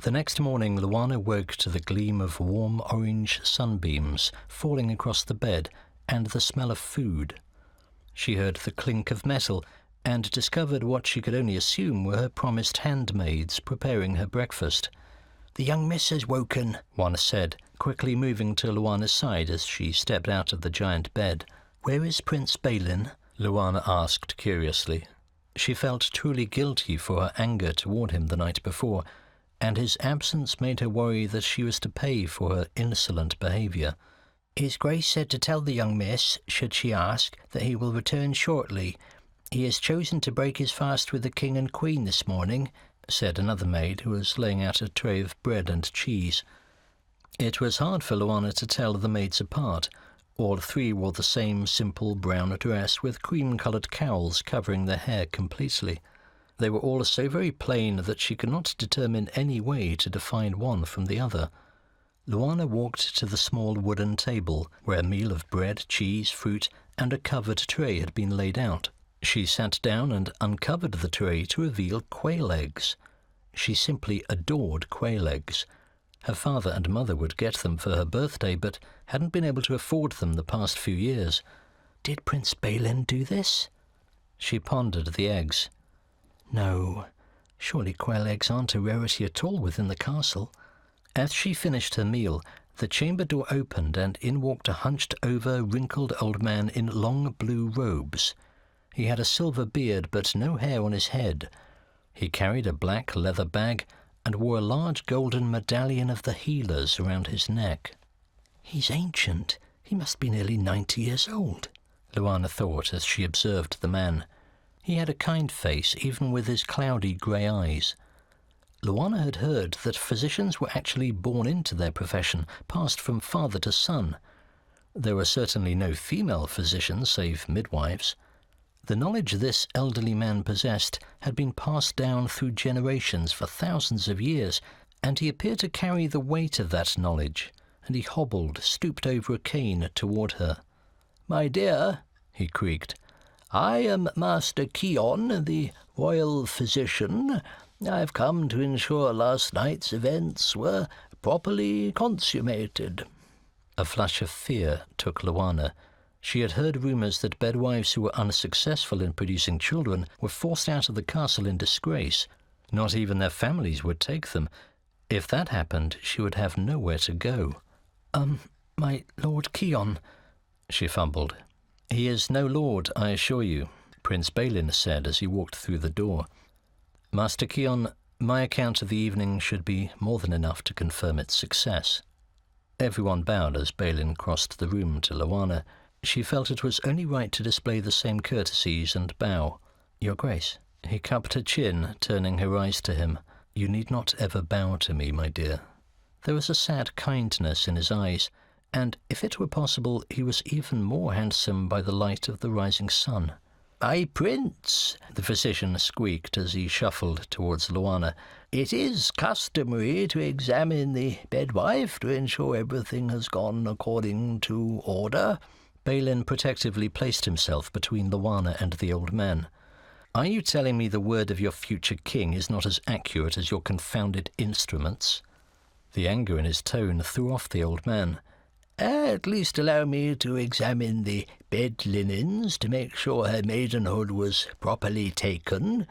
The next morning, Luana woke to the gleam of warm orange sunbeams falling across the bed and the smell of food. She heard the clink of metal and discovered what she could only assume were her promised handmaids preparing her breakfast. "The young miss has woken," one said, quickly moving to Luana's side as she stepped out of the giant bed. "Where is Prince Baylin?" Luana asked curiously. She felt truly guilty for her anger toward him the night before, and his absence made her worry that she was to pay for her insolent behaviour. "His Grace said to tell the young miss, should she ask, that he will return shortly. He has chosen to break his fast with the King and Queen this morning," said another maid who was laying out a tray of bread and cheese. It was hard for Luana to tell the maids apart. All three wore the same simple brown dress with cream-coloured cowls covering their hair completely. They were all so very plain that she could not determine any way to define one from the other. Luana walked to the small wooden table where a meal of bread, cheese, fruit, and a covered tray had been laid out. She sat down and uncovered the tray to reveal quail eggs. She simply adored quail eggs. Her father and mother would get them for her birthday, but hadn't been able to afford them the past few years. Did Prince Baylin do this? She pondered the eggs. No, surely quail eggs aren't a rarity at all within the castle. As she finished her meal, the chamber door opened and in walked a hunched-over, wrinkled old man in long blue robes. He had a silver beard but no hair on his head. He carried a black leather bag and wore a large golden medallion of the healers around his neck. "He's ancient. He must be nearly 90 years old," Luana thought as she observed the man. He had a kind face, even with his cloudy grey eyes. Luana had heard that physicians were actually born into their profession, passed from father to son. There were certainly no female physicians, save midwives. The knowledge this elderly man possessed had been passed down through generations for thousands of years, and he appeared to carry the weight of that knowledge, and he hobbled, stooped over a cane toward her. "My dear," he creaked, "I am Master Keon, the royal physician. I've come to ensure last night's events were properly consummated." A flash of fear took Luana. She had heard rumours that bedwives who were unsuccessful in producing children were forced out of the castle in disgrace. Not even their families would take them. If that happened, she would have nowhere to go. My Lord Keon," she fumbled. "He is no lord, I assure you," Prince Baylin said as he walked through the door. "Master Keon, my account of the evening should be more than enough to confirm its success." Everyone bowed as Baylin crossed the room to Luana. She felt it was only right to display the same courtesies and bow. "Your Grace." He cupped her chin, turning her eyes to him. "You need not ever bow to me, my dear." There was a sad kindness in his eyes, and if it were possible, he was even more handsome by the light of the rising sun. "My prince," the physician squeaked as he shuffled towards Luana, "it is customary to examine the bedwife to ensure everything has gone according to order." Baylin protectively placed himself between Luana and the old man. "Are you telling me the word of your future king is not as accurate as your confounded instruments?" The anger in his tone threw off the old man. "At least allow me to examine the bed linens to make sure her maidenhood was properly taken."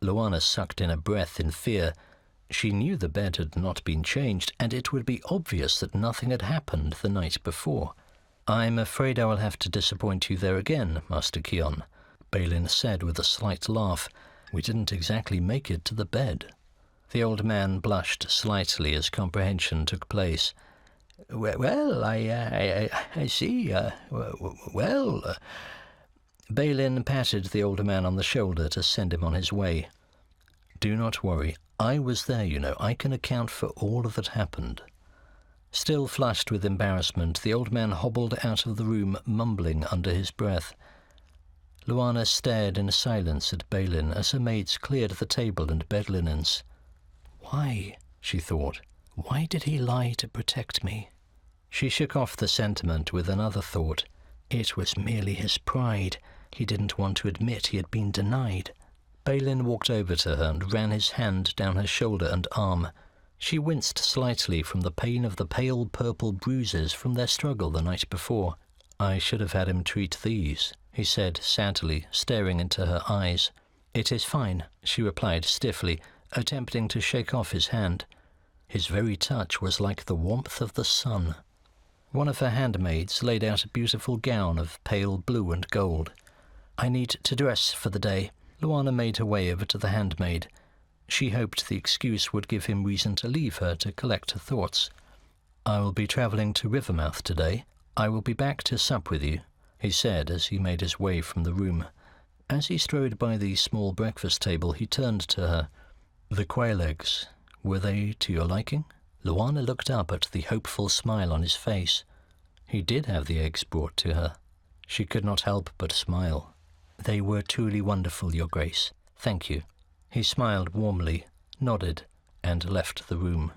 Luana sucked in a breath in fear. She knew the bed had not been changed, and it would be obvious that nothing had happened the night before. "I'm afraid I will have to disappoint you there again, Master Keon," Baylin said with a slight laugh. "We didn't exactly make it to the bed." The old man blushed slightly as comprehension took place. "Well, I see. Well." Baylin patted the older man on the shoulder to send him on his way. "Do not worry. I was there, you know. I can account for all that happened." Still flushed with embarrassment, the old man hobbled out of the room, mumbling under his breath. Luana stared in silence at Baylin as her maids cleared the table and bed linens. "Why?" she thought. "Why did he lie to protect me?" She shook off the sentiment with another thought. It was merely his pride. He didn't want to admit he had been denied. Baylin walked over to her and ran his hand down her shoulder and arm. She winced slightly from the pain of the pale purple bruises from their struggle the night before. "I should have had him treat these," he said sadly, staring into her eyes. "It is fine," she replied stiffly, attempting to shake off his hand. His very touch was like the warmth of the sun. One of her handmaids laid out a beautiful gown of pale blue and gold. "I need to dress for the day." Luana made her way over to the handmaid. She hoped the excuse would give him reason to leave her to collect her thoughts. "I will be travelling to Rivermouth today. I will be back to sup with you," he said as he made his way from the room. As he strode by the small breakfast table, he turned to her. "The quail eggs, were they to your liking?" Luana looked up at the hopeful smile on his face. He did have the eggs brought to her. She could not help but smile. "They were truly wonderful, Your Grace. Thank you." He smiled warmly, nodded, and left the room.